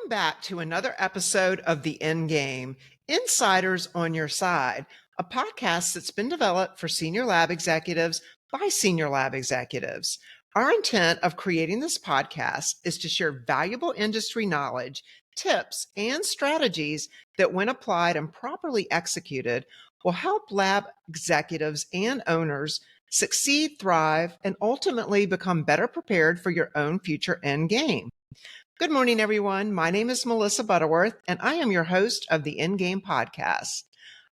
Welcome back to another episode of The End Game, Insiders on Your Side, a podcast that's been developed for senior lab executives by senior lab executives. Our intent of creating this podcast is to share valuable industry knowledge, tips, and strategies that, when applied and properly executed, will help lab executives and owners succeed, thrive, and ultimately become better prepared for your own future end game. Good morning, everyone. My name is Melissa Butterworth, and I am your host of the Endgame podcast.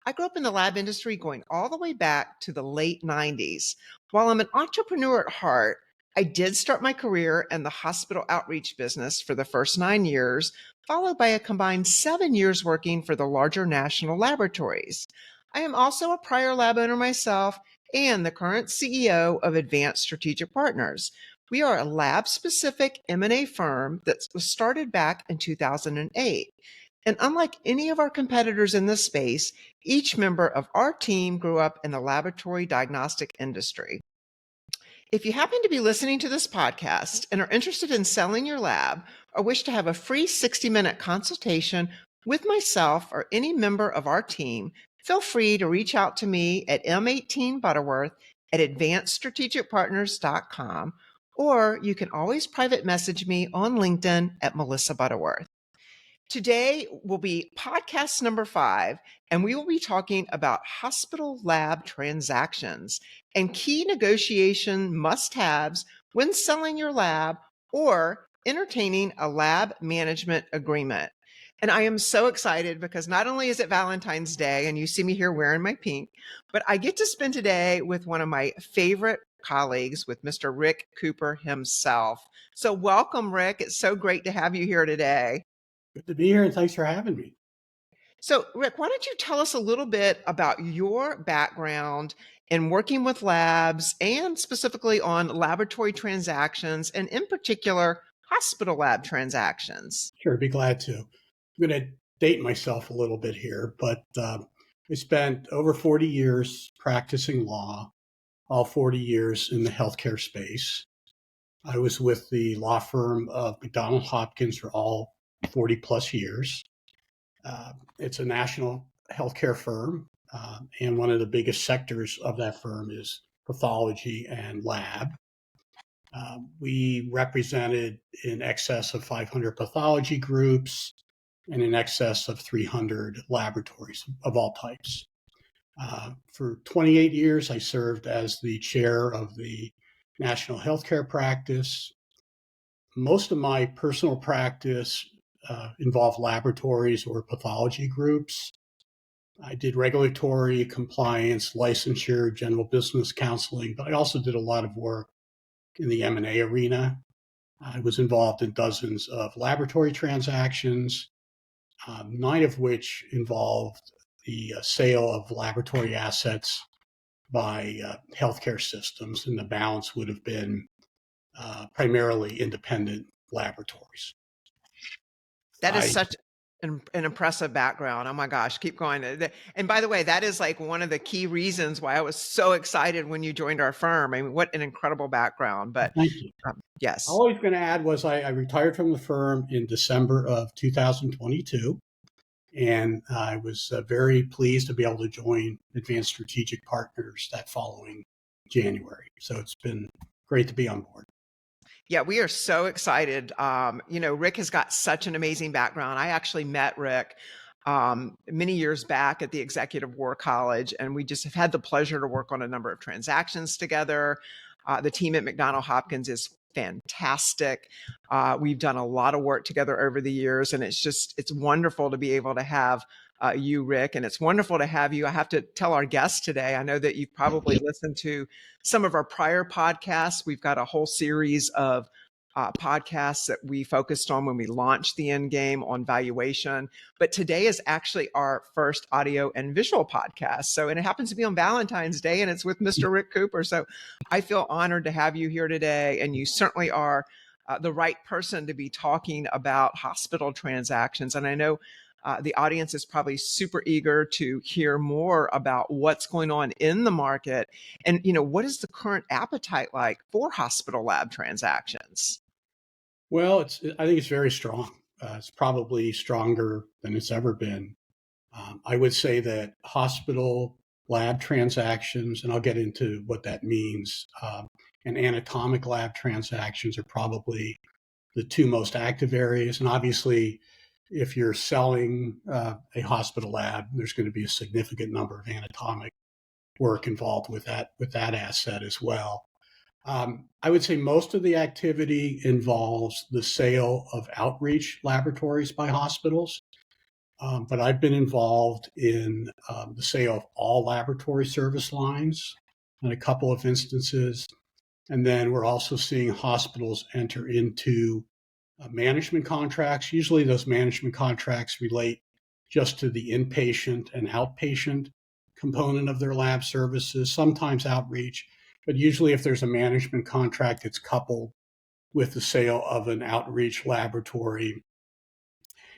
I grew up in the lab industry going all the way back to the late 90s. While I'm an entrepreneur at heart, I did start my career in the hospital outreach business for the first 9 years, followed by a combined 7 years working for the larger national laboratories. I am also a prior lab owner myself and the current CEO of Advanced Strategic Partners. We are a lab-specific M&A firm that was started back in 2008. And unlike any of our competitors in this space, each member of our team grew up in the laboratory diagnostic industry. If you happen to be listening to this podcast and are interested in selling your lab or wish to have a free 60-minute consultation with myself or any member of our team, feel free to reach out to me at M18Butterworth at advancedstrategicpartners.com, or you can always private message me on LinkedIn at Melissa Butterworth. Today will be podcast number 5, and we will be talking about hospital lab transactions and key negotiation must-haves when selling your lab or entertaining a lab management agreement. And I am so excited because not only is it Valentine's Day, and you see me here wearing my pink, but I get to spend today with one of my favorite colleagues, with Mr. Rick Cooper himself. So welcome, Rick. It's so great to have you here today. Good to be here, and thanks for having me. So, Rick, why don't you tell us a little bit about your background in working with labs and specifically on laboratory transactions and in particular hospital lab transactions? Sure, be glad to. I'm going to date myself a little bit here, but I spent over 40 years practicing law, all 40 years in the healthcare space. I was with the law firm of McDonald Hopkins for all 40 plus years. It's a national healthcare firm, and one of the biggest sectors of that firm is pathology and lab. We represented in excess of 500 pathology groups and in excess of 300 laboratories of all types. For 28 years, I served as the chair of the National Healthcare Practice. Most of my personal practice involved laboratories or pathology groups. I did regulatory, compliance, licensure, general business counseling, but I also did a lot of work in the M&A arena. I was involved in dozens of laboratory transactions, 9 of which involved the sale of laboratory assets by healthcare systems, and the balance would have been primarily independent laboratories. That is such an impressive background. Oh my gosh, keep going. And by the way, that is like one of the key reasons why I was so excited when you joined our firm. I mean, what an incredible background. But thank you. Yes. All I was going to add was I retired from the firm in December of 2022. And I was very pleased to be able to join Advanced Strategic Partners that following January. So it's been great to be on board. Yeah, we are so excited. Rick has got such an amazing background. I actually met Rick many years back at the Executive War College, and we just have had the pleasure to work on a number of transactions together. The team at McDonald Hopkins is fantastic. We've done a lot of work together over the years, and it's wonderful to be able to have you, Rick, and it's wonderful to have you. I have to tell our guests today, I know that you've probably listened to some of our prior podcasts. We've got a whole series of podcasts that we focused on when we launched the End Game on valuation. But today is actually our first audio and visual podcast. And it happens to be on Valentine's Day, and it's with Mr. Rick Cooper. So I feel honored to have you here today. And you certainly are the right person to be talking about hospital transactions. And I know the audience is probably super eager to hear more about what's going on in the market and, what is the current appetite like for hospital lab transactions? Well, I think it's very strong. It's probably stronger than it's ever been. I would say that hospital lab transactions, and I'll get into what that means, and anatomic lab transactions are probably the two most active areas. And obviously, if you're selling a hospital lab, there's going to be a significant number of anatomic work involved with that asset as well. I would say most of the activity involves the sale of outreach laboratories by hospitals. But I've been involved in the sale of all laboratory service lines in a couple of instances. And then we're also seeing hospitals enter into management contracts. Usually those management contracts relate just to the inpatient and outpatient component of their lab services, sometimes outreach, but usually if there's a management contract, it's coupled with the sale of an outreach laboratory.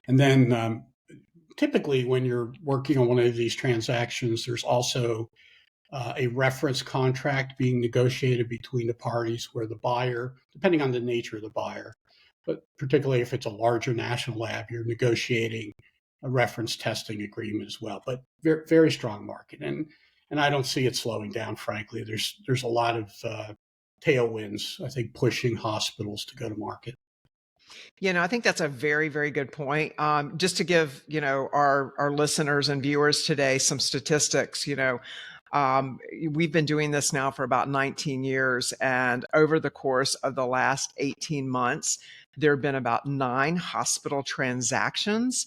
And then typically when you're working on one of these transactions, there's also a reference contract being negotiated between the parties where the buyer, depending on the nature of the buyer, but particularly if it's a larger national lab, you're negotiating a reference testing agreement as well. But very, very strong market, and I don't see it slowing down. Frankly, there's a lot of tailwinds, I think, pushing hospitals to go to market. I think that's a very, very good point. Just to give, our listeners and viewers today some statistics, we've been doing this now for about 19 years. And over the course of the last 18 months, there have been about 9 hospital transactions.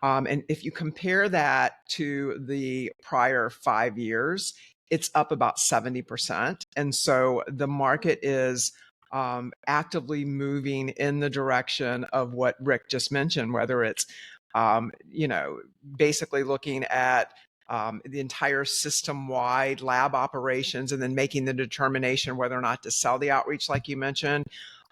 And if you compare that to the prior 5 years, it's up about 70%. And so the market is actively moving in the direction of what Rick just mentioned, whether it's, basically looking at the entire system-wide lab operations and then making the determination whether or not to sell the outreach, like you mentioned,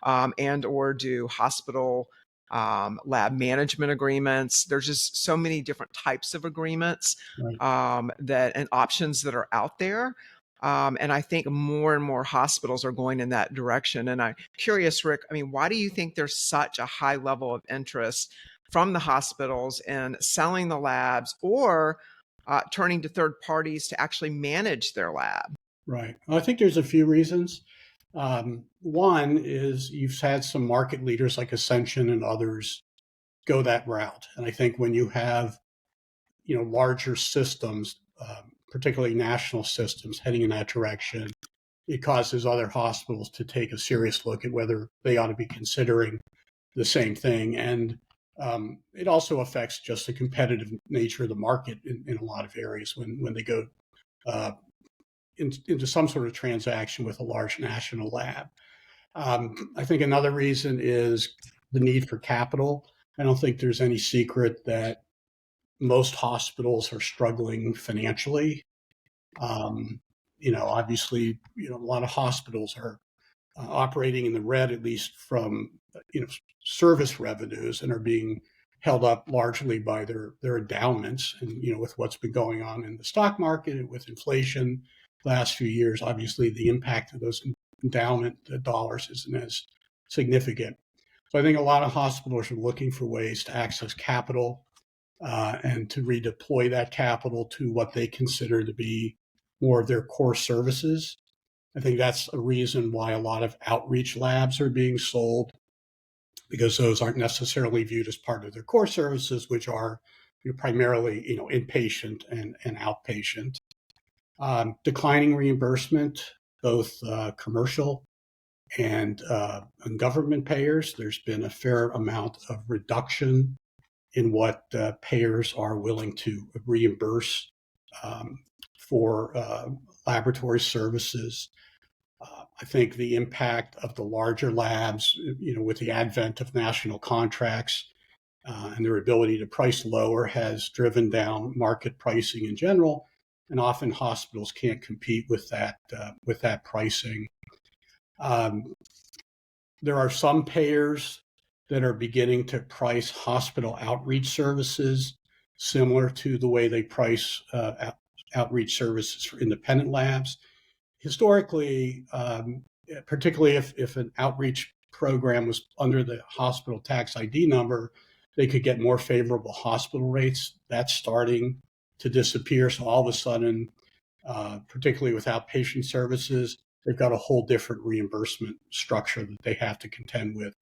and or do hospital lab management agreements. There's just so many different types of agreements Right. and options that are out there. And I think more and more hospitals are going in that direction. And I'm curious, Rick, why do you think there's such a high level of interest from the hospitals in selling the labs or turning to third parties to actually manage their lab? Right. Well, I think there's a few reasons. One is you've had some market leaders like Ascension and others go that route. And I think when you have, larger systems, particularly national systems heading in that direction, it causes other hospitals to take a serious look at whether they ought to be considering the same thing. And it also affects just the competitive nature of the market in a lot of areas when they go into some sort of transaction with a large national lab. I think another reason is the need for capital. I don't think there's any secret that most hospitals are struggling financially. Obviously, a lot of hospitals are operating in the red, at least from service revenues, and are being held up largely by their endowments. And with what's been going on in the stock market and with inflation the last few years, obviously the impact of those endowment dollars isn't as significant. So I think a lot of hospitals are looking for ways to access capital and to redeploy that capital to what they consider to be more of their core services. I think that's a reason why a lot of outreach labs are being sold, because those aren't necessarily viewed as part of their core services, which are primarily inpatient and outpatient. Declining reimbursement, both commercial and government payers. There's been a fair amount of reduction in what payers are willing to reimburse for laboratory services. I think the impact of the larger labs, with the advent of national contracts and their ability to price lower, has driven down market pricing in general, and often hospitals can't compete with that pricing. There are some payers that are beginning to price hospital outreach services similar to the way they price outreach services for independent labs. Historically, particularly if an outreach program was under the hospital tax ID number, they could get more favorable hospital rates. That's starting to disappear. So all of a sudden, particularly with outpatient services, they've got a whole different reimbursement structure that they have to contend with.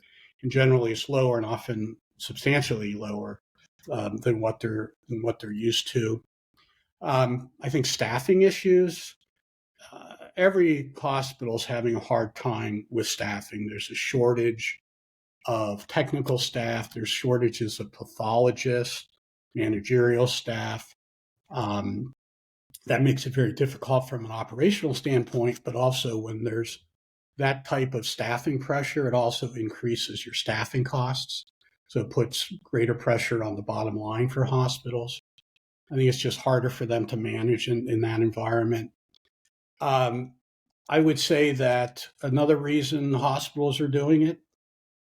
And generally it's lower and often substantially lower than what they're used to. I think staffing issues. Every hospital is having a hard time with staffing. There's a shortage of technical staff. There's shortages of pathologists, managerial staff. That makes it very difficult from an operational standpoint, but also when there's that type of staffing pressure, it also increases your staffing costs. So it puts greater pressure on the bottom line for hospitals. I think it's just harder for them to manage in that environment. I would say that another reason hospitals are doing it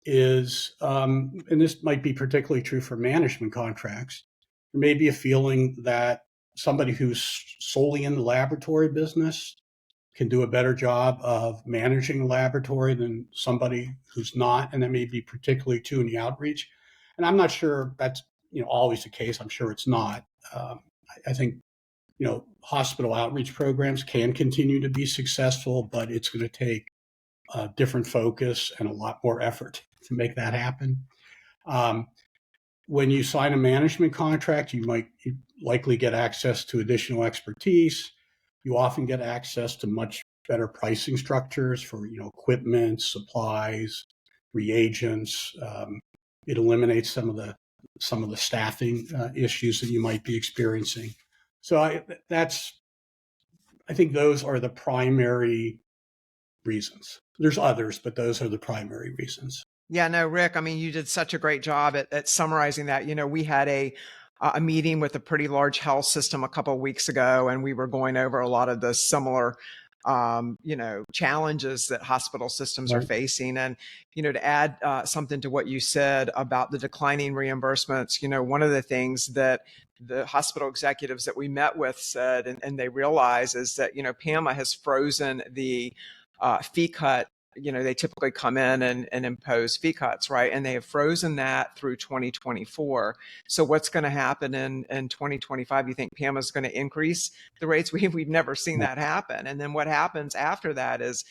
is, and this might be particularly true for management contracts, there may be a feeling that somebody who's solely in the laboratory business can do a better job of managing a laboratory than somebody who's not, and that may be particularly true in the outreach. And I'm not sure that's always the case. I'm sure it's not. I think hospital outreach programs can continue to be successful, but it's going to take a different focus and a lot more effort to make that happen. When you sign a management contract, you likely get access to additional expertise. You often get access to much better pricing structures for equipment, supplies, reagents. It eliminates some of the staffing issues that you might be experiencing. So I think those are the primary reasons. There's others, but those are the primary reasons. Yeah, no, Rick, I mean, you did such a great job at summarizing that. We had a meeting with a pretty large health system a couple of weeks ago, and we were going over a lot of the similar, challenges that hospital systems are facing. And, to add something to what you said about the declining reimbursements, one of the things that the hospital executives that we met with said, and they realize, is that, PAMA has frozen the fee cut. They typically come in and impose fee cuts, right? And they have frozen that through 2024. So what's going to happen in 2025? You think PAMA is going to increase the rates? We've never seen that happen. And then what happens after that is,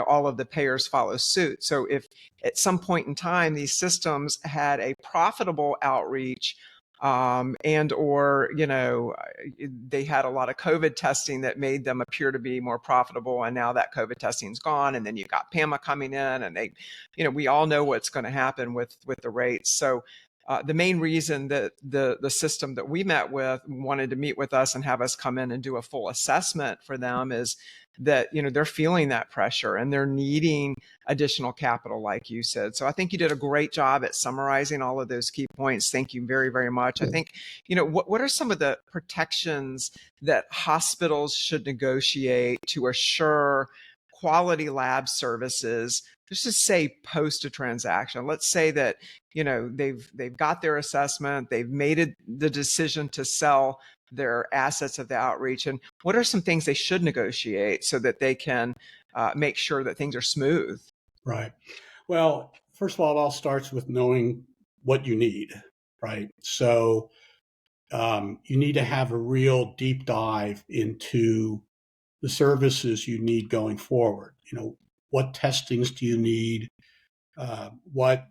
all of the payers follow suit. So if at some point in time, these systems had a profitable outreach, and or they had a lot of COVID testing that made them appear to be more profitable, and now that COVID testing's gone, and then you got PAMA coming in, and they, we all know what's going to happen with the rates. So the main reason that the system that we met with wanted to meet with us and have us come in and do a full assessment for them is that they're feeling that pressure and they're needing additional capital, like you said. So I think you did a great job at summarizing all of those key points. Thank you very, very much. I think what are some of the protections that hospitals should negotiate to assure quality lab services, just to say post a transaction? Let's say that they've got their assessment, they've made the decision to sell their assets of the outreach, and what are some things they should negotiate so that they can make sure that things are smooth? Right. Well, first of all, it all starts with knowing what you need, right? So you need to have a real deep dive into the services you need going forward. What testings do you need? What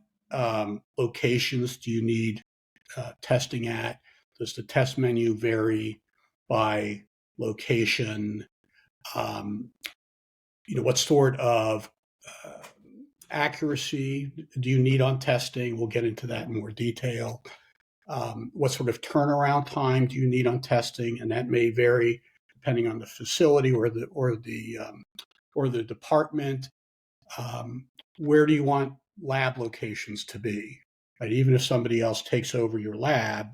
locations do you need testing at? Does the test menu vary by location? What sort of accuracy do you need on testing? We'll get into that in more detail. What sort of turnaround time do you need on testing? And that may vary depending on the facility or the department. Where do you want lab locations to be? Right? Even if somebody else takes over your lab,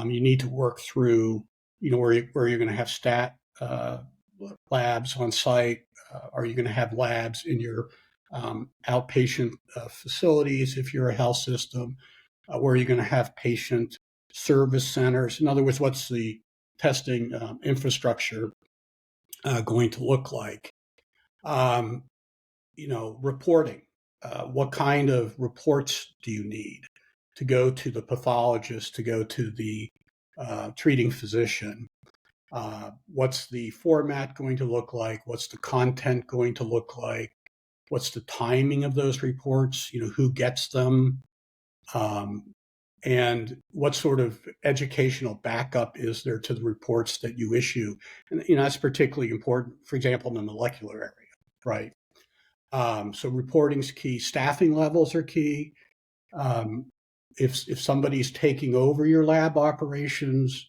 you need to work through, where you're going to have stat labs on site. Are you going to have labs in your outpatient facilities if you're a health system? Where are you going to have patient service centers? In other words, what's the testing infrastructure going to look like? Reporting. What kind of reports do you need to go to the pathologist, to go to the treating physician. What's the format going to look like? What's the content going to look like? What's the timing of those reports? Who gets them? And what sort of educational backup is there to the reports that you issue? And that's particularly important, for example, in the molecular area, right? So reporting's key. Staffing levels are key. If somebody's taking over your lab operations,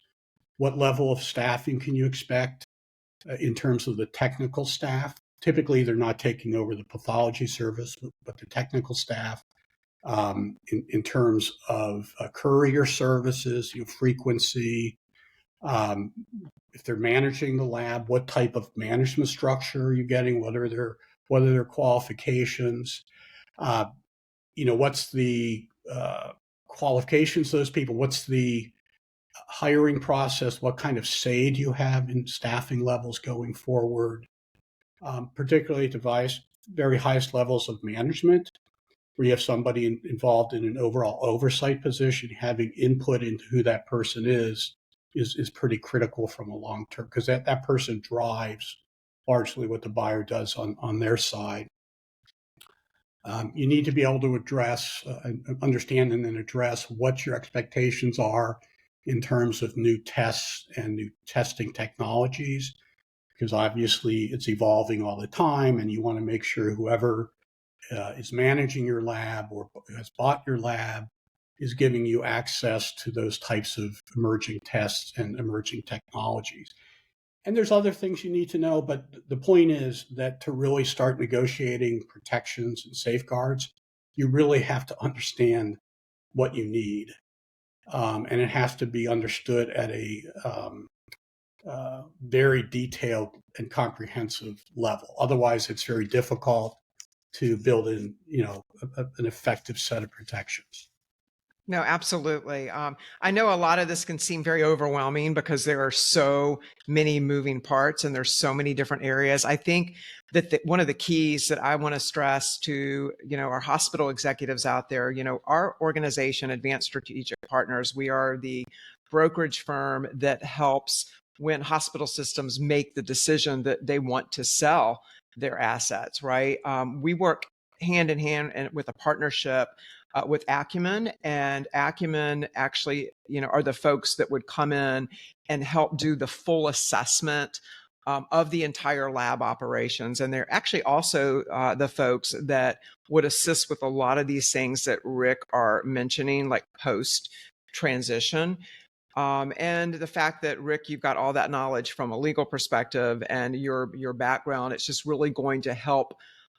what level of staffing can you expect in terms of the technical staff? Typically, they're not taking over the pathology service, but the technical staff. In terms of courier services, frequency. If they're managing the lab, what type of management structure are you getting? What are their qualifications? What's the qualifications of those people? What's the hiring process? What kind of say do you have in staffing levels going forward? Particularly at the very highest levels of management, where you have somebody involved in an overall oversight position, having input into who that person is pretty critical from a long term, because that person drives largely what the buyer does on their side. You need to be able to understand and then address what your expectations are in terms of new tests and new testing technologies, because obviously it's evolving all the time, and you want to make sure whoever is managing your lab or has bought your lab is giving you access to those types of emerging tests and emerging technologies. And there's other things you need to know, but the point is that to really start negotiating protections and safeguards, you really have to understand what you need. And it has to be understood at a very detailed and comprehensive level. Otherwise, it's very difficult to build in, an effective set of protections. No, absolutely. I know a lot of this can seem very overwhelming because there are so many moving parts and there's so many different areas. I think that one of the keys that I want to stress to, our hospital executives out there, our organization, Advanced Strategic Partners, we are the brokerage firm that helps when hospital systems make the decision that they want to sell their assets, right? We work hand in hand with a partnership with Acumen, and Acumen actually, are the folks that would come in and help do the full assessment of the entire lab operations. And they're actually also the folks that would assist with a lot of these things that Rick are mentioning, like post transition. And the fact that, Rick, you've got all that knowledge from a legal perspective and your background, it's just really going to help.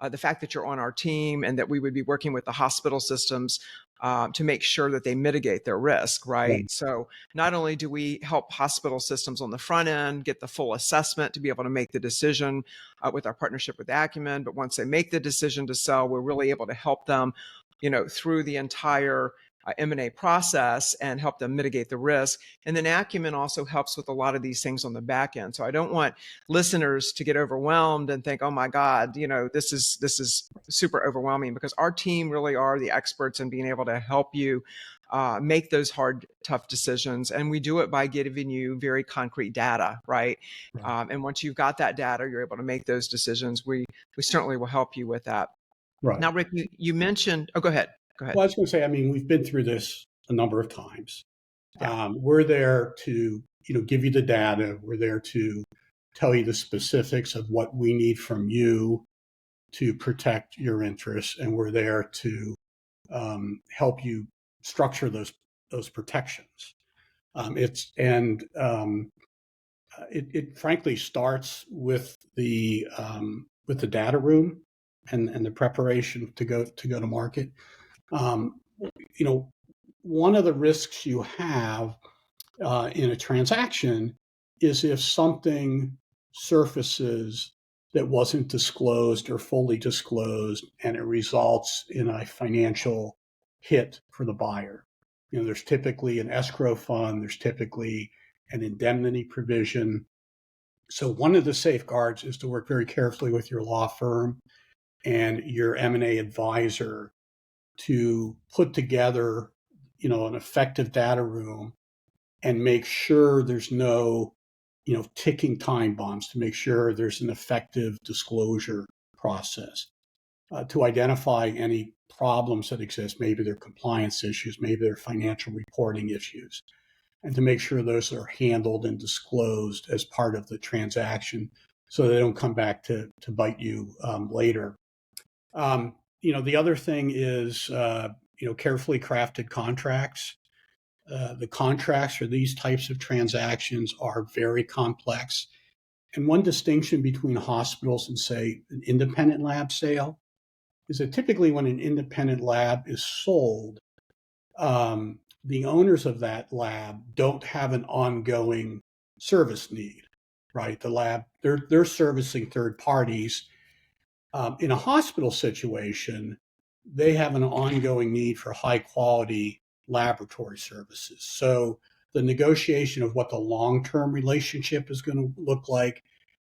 The fact that you're on our team and that we would be working with the hospital systems to make sure that they mitigate their risk, right? So not only do we help hospital systems on the front end get the full assessment to be able to make the decision with our partnership with Acumen, but once they make the decision to sell, we're really able to help them, through the entire M&A process and help them mitigate the risk. And then Acumen also helps with a lot of these things on the back end. So I don't want listeners to get overwhelmed and think, oh my God, this is super overwhelming, because our team really are the experts in being able to help you make those hard, tough decisions. And we do it by giving you very concrete data, right? And once you've got that data, you're able to make those decisions. We certainly will help you with that. Right. Now, Rick, you mentioned, go ahead. Well, I was going to say, we've been through this a number of times. Yeah. We're there to, give you the data. We're there to tell you the specifics of what we need from you to protect your interests, and we're there to help you structure those protections. It frankly starts with the data room and the preparation to go to market. One of the risks you have in a transaction is if something surfaces that wasn't disclosed or fully disclosed, and it results in a financial hit for the buyer. There's typically an escrow fund, there's typically an indemnity provision. So one of the safeguards is to work very carefully with your law firm and your M&A advisor to put together, an effective data room and make sure there's no, ticking time bombs, to make sure there's an effective disclosure process to identify any problems that exist. Maybe they're compliance issues, maybe they're financial reporting issues, and to make sure those are handled and disclosed as part of the transaction so they don't come back to bite you later. The other thing is, carefully crafted contracts. The contracts for these types of transactions are very complex. And one distinction between hospitals and, say, an independent lab sale is that typically when an independent lab is sold, the owners of that lab don't have an ongoing service need, right? The lab, they're servicing third parties. In a hospital situation, they have an ongoing need for high quality laboratory services. So the negotiation of what the long-term relationship is going to look like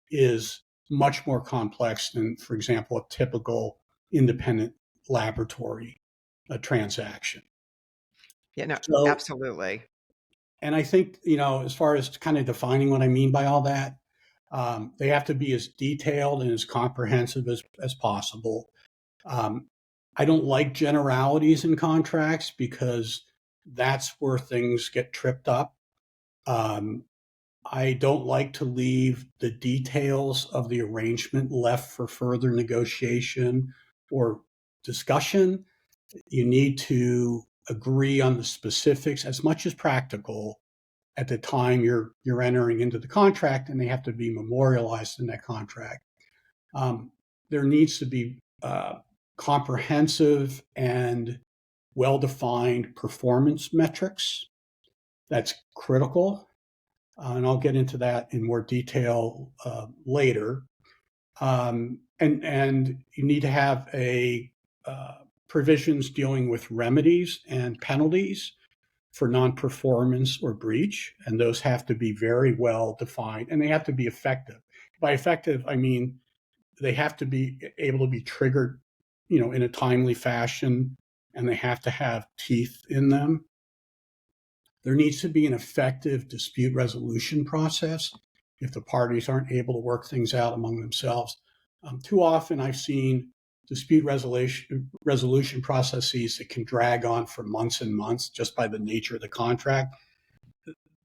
is much more complex than, for example, a typical independent laboratory transaction. Yeah, no, So, absolutely. and I think, as far as kind of defining what I mean by all that, they have to be as detailed and as comprehensive as possible. Um, I don't like generalities in contracts because that's where things get tripped up. Um, I don't like to leave the details of the arrangement left for further negotiation or discussion. You need to agree on the specifics as much as practical at the time you're entering into the contract, and they have to be memorialized in that contract. There needs to be comprehensive and well-defined performance metrics. That's critical, and I'll get into that in more detail later. And you need to have provisions dealing with remedies and penalties for non-performance or breach, and those have to be very well defined, and they have to be effective. By effective, I mean they have to be able to be triggered, in a timely fashion, and they have to have teeth in them. There needs to be an effective dispute resolution process if the parties aren't able to work things out among themselves. Too often I've seen dispute resolution processes that can drag on for months and months just by the nature of the contract.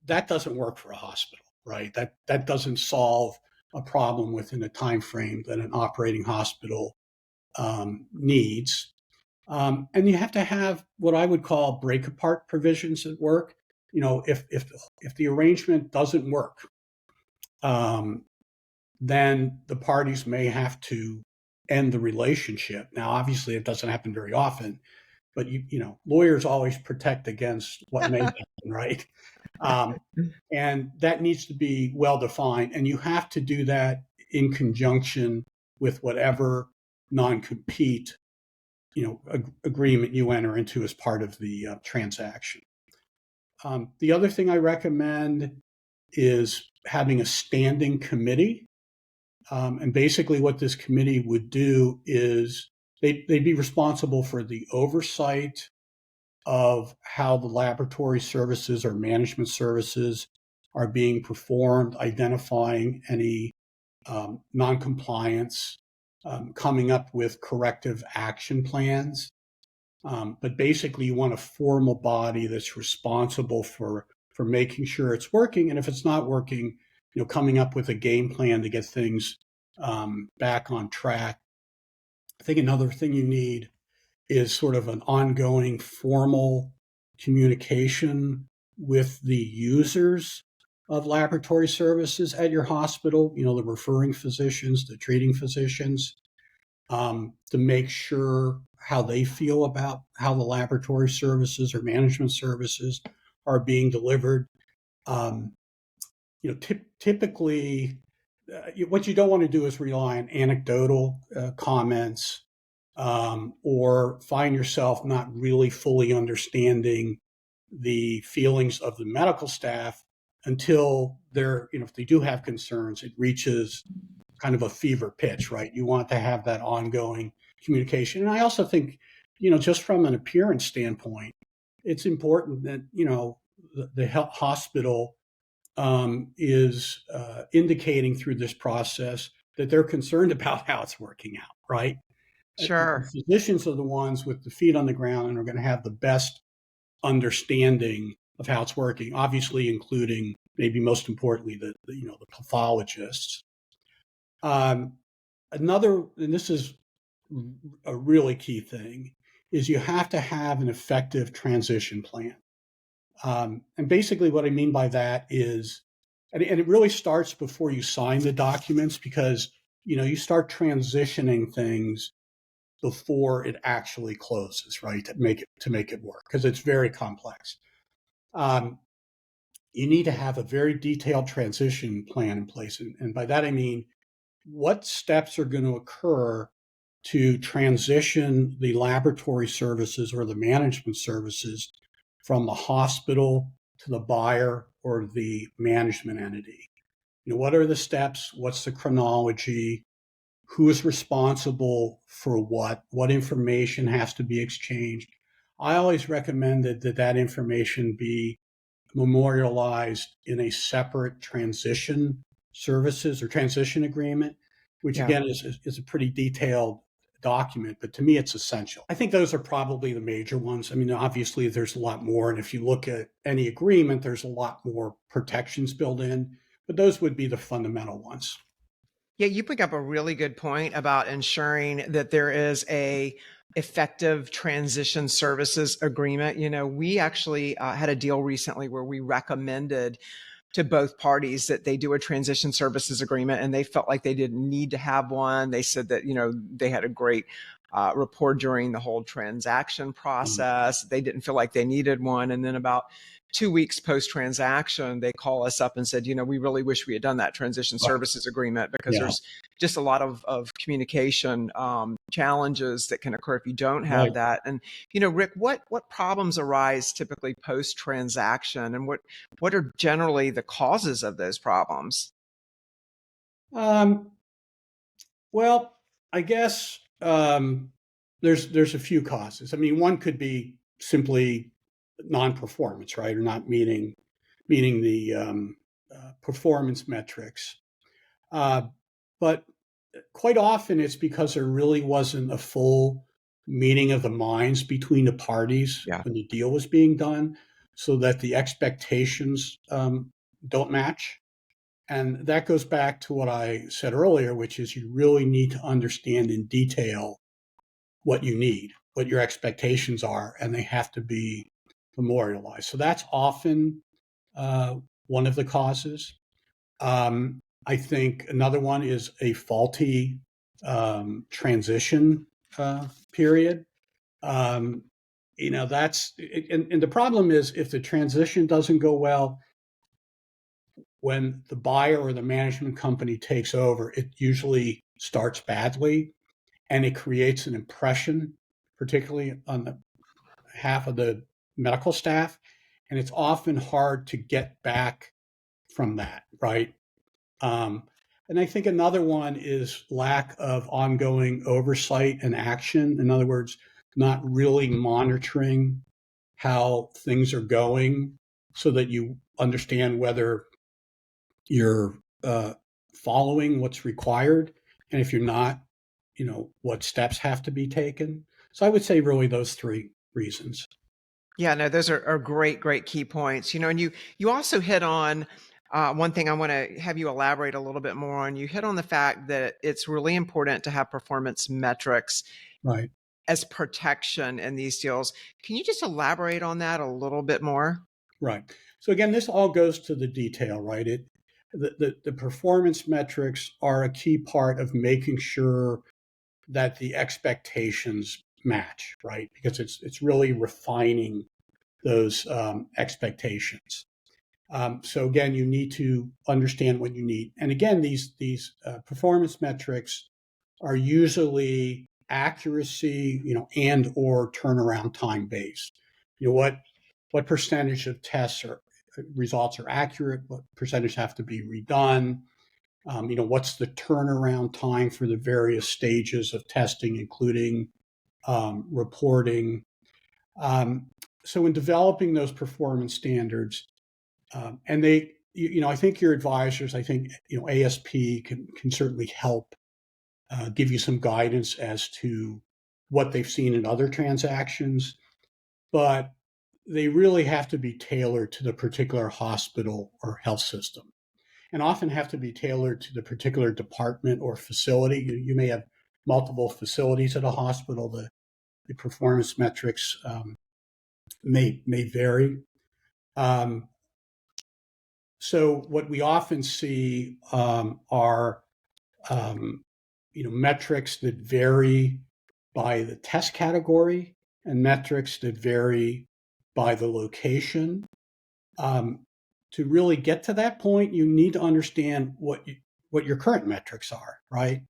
That doesn't work for a hospital, right? That doesn't solve a problem within a time frame that an operating hospital needs. And you have to have what I would call break apart provisions at work. If the arrangement doesn't work, then the parties may have to end the relationship. Now, obviously, it doesn't happen very often, but lawyers always protect against what may happen, right? And that needs to be well defined, and you have to do that in conjunction with whatever non-compete agreement you enter into as part of the transaction. The other thing I recommend is having a standing committee. And basically what this committee would do is they'd be responsible for the oversight of how the laboratory services or management services are being performed, identifying any noncompliance, coming up with corrective action plans. But basically, you want a formal body that's responsible for making sure it's working, and if it's not working, coming up with a game plan to get things back on track. I think another thing you need is sort of an ongoing formal communication with the users of laboratory services at your hospital, the referring physicians, the treating physicians, to make sure how they feel about how the laboratory services or management services are being delivered. Typically, what you don't want to do is rely on anecdotal comments, or find yourself not really fully understanding the feelings of the medical staff until if they do have concerns, it reaches kind of a fever pitch, right? You want to have that ongoing communication. And I also think, just from an appearance standpoint, it's important that, the hospital is indicating through this process that they're concerned about how it's working out, right? Sure. The physicians are the ones with the feet on the ground and are going to have the best understanding of how it's working, obviously including, maybe most importantly, the pathologists. And this is a really key thing, is you have to have an effective transition plan. And basically what I mean by that is, and it really starts before you sign the documents, because, you start transitioning things before it actually closes, right? To make it work, because it's very complex. Um, you need to have a very detailed transition plan in place. And by that, I mean, what steps are going to occur to transition the laboratory services or the management services from the hospital to the buyer or the management entity. What are the steps? What's the chronology? Who is responsible for what information has to be exchanged? I always recommended that information be memorialized in a separate transition services or transition agreement, which Yeah. again is a pretty detailed document, but to me it's essential. I think those are probably the major ones. I mean, obviously there's a lot more, and if you look at any agreement, there's a lot more protections built in, but those would be the fundamental ones. Yeah, you bring up a really good point about ensuring that there is a effective transition services agreement. We actually had a deal recently where we recommended to both parties that they do a transition services agreement, and they felt like they didn't need to have one. They said that, they had a great rapport during the whole transaction Um, process. They didn't feel like they needed one. And then about 2 weeks post transaction, they call us up and said, we really wish we had done that transition services agreement, because yeah, there's just a lot of communication challenges that can occur if you don't have right. that. And, Rick, what problems arise typically post transaction, and what are generally the causes of those problems? Um, well, I guess there's a few causes. I mean, one could be simply non-performance, right, or not meeting the performance metrics. Uh, but quite often it's because there really wasn't a full meeting of the minds between the parties Yeah. when the deal was being done, so that the expectations don't match. And that goes back to what I said earlier, which is you really need to understand in detail what you need, what your expectations are, and they have to be memorialized. So that's often one of the causes. I think another one is a faulty transition period. Um, that's and the problem is, if the transition doesn't go well, when the buyer or the management company takes over, it usually starts badly, and it creates an impression, particularly on the half of the medical staff. And it's often hard to get back from that, right? Um, and I think another one is lack of ongoing oversight and action. In other words, not really monitoring how things are going so that you understand whether you're following what's required. And if you're not, what steps have to be taken. So I would say really those three reasons. Yeah, no, those are great key points. And you also hit on one thing I want to have you elaborate a little bit more on. You hit on the fact that it's really important to have performance metrics Right. as protection in these deals. Can you just elaborate on that a little bit more? Right. So again, this all goes to the detail, right? The performance metrics are a key part of making sure that the expectations match, right? Because it's really refining those expectations. So again, you need to understand what you need. And again, these performance metrics are usually accuracy, and or turnaround time based. What percentage of tests or results are accurate? What percentage have to be redone? What's the turnaround time for the various stages of testing, including reporting? Um, so in developing those performance standards, and I think your advisors, I think, ASP can certainly help give you some guidance as to what they've seen in other transactions, but they really have to be tailored to the particular hospital or health system, and often have to be tailored to the particular department or facility. You may have multiple facilities at a hospital. The performance metrics may vary. Um, so what we often see are metrics that vary by the test category and metrics that vary by the location. To really get to that point, you need to understand what your current metrics are, right?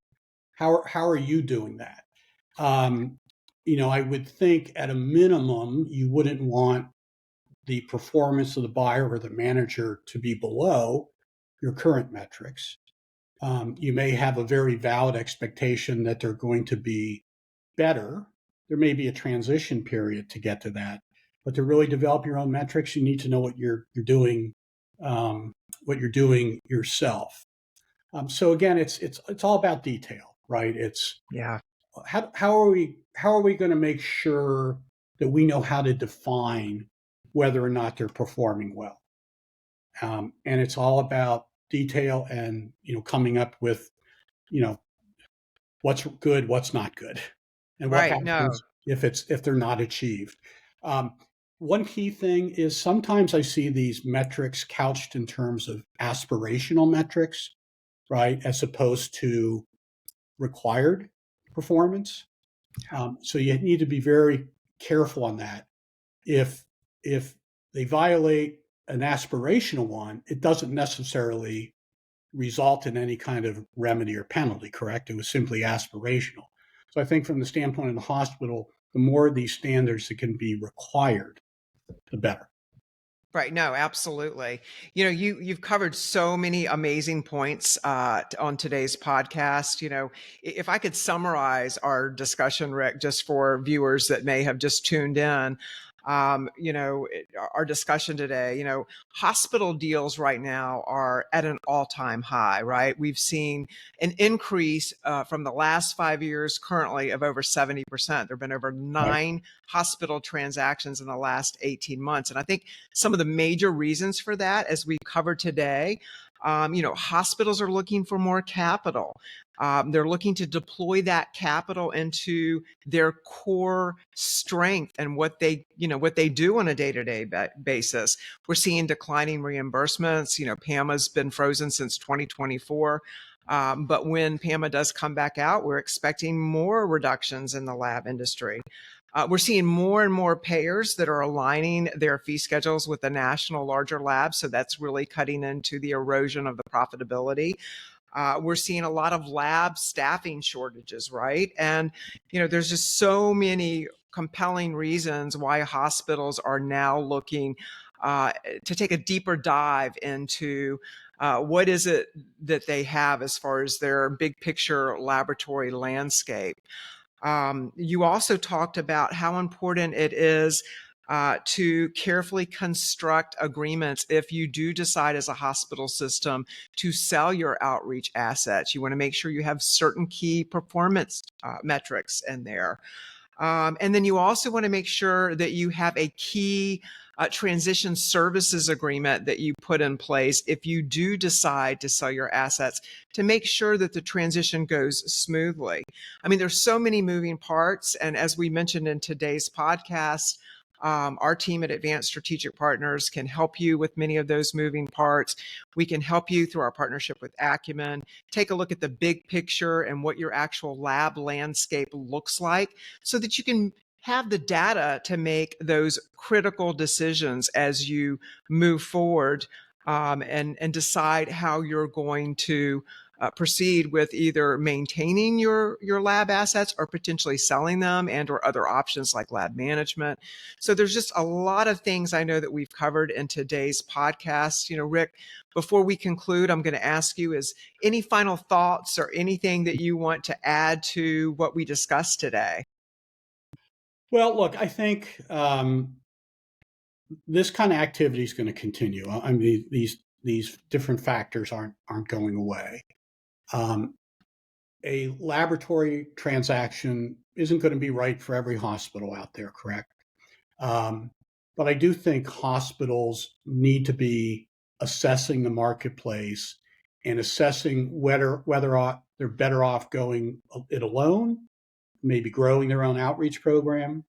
How are you doing that? I would think at a minimum, you wouldn't want the performance of the buyer or the manager to be below your current metrics. You may have a very valid expectation that they're going to be better. There may be a transition period to get to that, but to really develop your own metrics, you need to know what you're doing, what you're doing yourself. So again, it's all about detail, right? It's Yeah. how are we going to make sure that we know how to define whether or not they're performing well, and it's all about detail and coming up with what's good, what's not good, and what Right. No. happens if they're not achieved. Um, One key thing is sometimes I see these metrics couched in terms of aspirational metrics, right, as opposed to required performance. So you need to be very careful on that. If they violate an aspirational one, it doesn't necessarily result in any kind of remedy or penalty, correct? It was simply aspirational. So I think from the standpoint of the hospital, the more of these standards that can be required, the better. Right. No, absolutely. You've covered so many amazing points on today's podcast. If I could summarize our discussion, Rick, just for viewers that may have just tuned in, our discussion today, hospital deals right now are at an all-time high, right? We've seen an increase from the last 5 years currently of over 70%. There have been over Right. 9 hospital transactions in the last 18 months. And I think some of the major reasons for that, as we covered today, hospitals are looking for more capital. They're looking to deploy that capital into their core strength and what they do on a day-to-day basis. We're seeing declining reimbursements. PAMA's been frozen since 2024. But when PAMA does come back out, we're expecting more reductions in the lab industry. We're seeing more and more payers that are aligning their fee schedules with the national larger labs. So that's really cutting into the erosion of the profitability. We're seeing a lot of lab staffing shortages, right? And, there's just so many compelling reasons why hospitals are now looking to take a deeper dive into what is it that they have as far as their big picture laboratory landscape. You also talked about how important it is to carefully construct agreements if you do decide as a hospital system to sell your outreach assets. You want to make sure you have certain key performance metrics in there. And then you also want to make sure that you have a key transition services agreement that you put in place if you do decide to sell your assets to make sure that the transition goes smoothly. I mean, there's so many moving parts. And as we mentioned in today's podcast, our team at Advanced Strategic Partners can help you with many of those moving parts. We can help you through our partnership with Acumen. Take a look at the big picture and what your actual lab landscape looks like so that you can have the data to make those critical decisions as you move forward and decide how you're going to proceed with either maintaining your lab assets or potentially selling them and or other options like lab management. So there's just a lot of things I know that we've covered in today's podcast. Rick, before we conclude, I'm going to ask you, is any final thoughts or anything that you want to add to what we discussed today? Well, look, I think this kind of activity is going to continue. I mean, these different factors aren't going away. A laboratory transaction isn't going to be right for every hospital out there, correct? Um, but I do think hospitals need to be assessing the marketplace and assessing whether they're better off going it alone, maybe growing their own outreach program,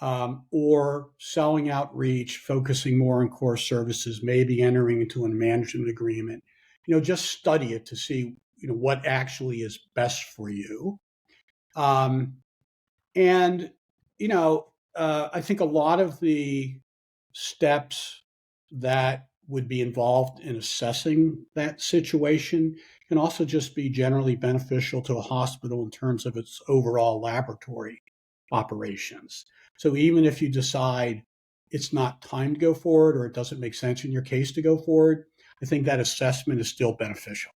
or selling outreach, focusing more on core services, maybe entering into a management agreement. Just study it to see what actually is best for you. Um, and I think a lot of the steps that would be involved in assessing that situation can also just be generally beneficial to a hospital in terms of its overall laboratory operations. So even if you decide it's not time to go forward or it doesn't make sense in your case to go forward, I think that assessment is still beneficial.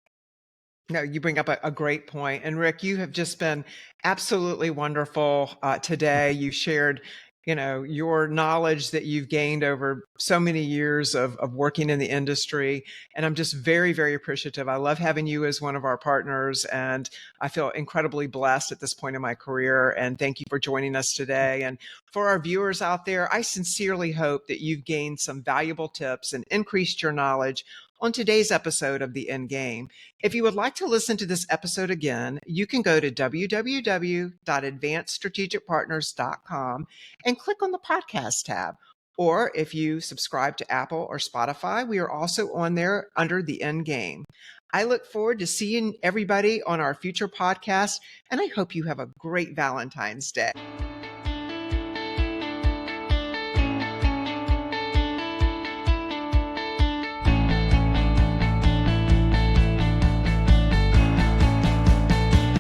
No, you bring up a great point. And Rick, you have just been absolutely wonderful today. You shared, your knowledge that you've gained over so many years of working in the industry. And I'm just very, very appreciative. I love having you as one of our partners. And I feel incredibly blessed at this point in my career. And thank you for joining us today. And for our viewers out there, I sincerely hope that you've gained some valuable tips and increased your knowledge on today's episode of The Endgame. If you would like to listen to this episode again, you can go to www.advancedstrategicpartners.com and click on the podcast tab. Or if you subscribe to Apple or Spotify, we are also on there under The Endgame. I look forward to seeing everybody on our future podcast, and I hope you have a great Valentine's Day.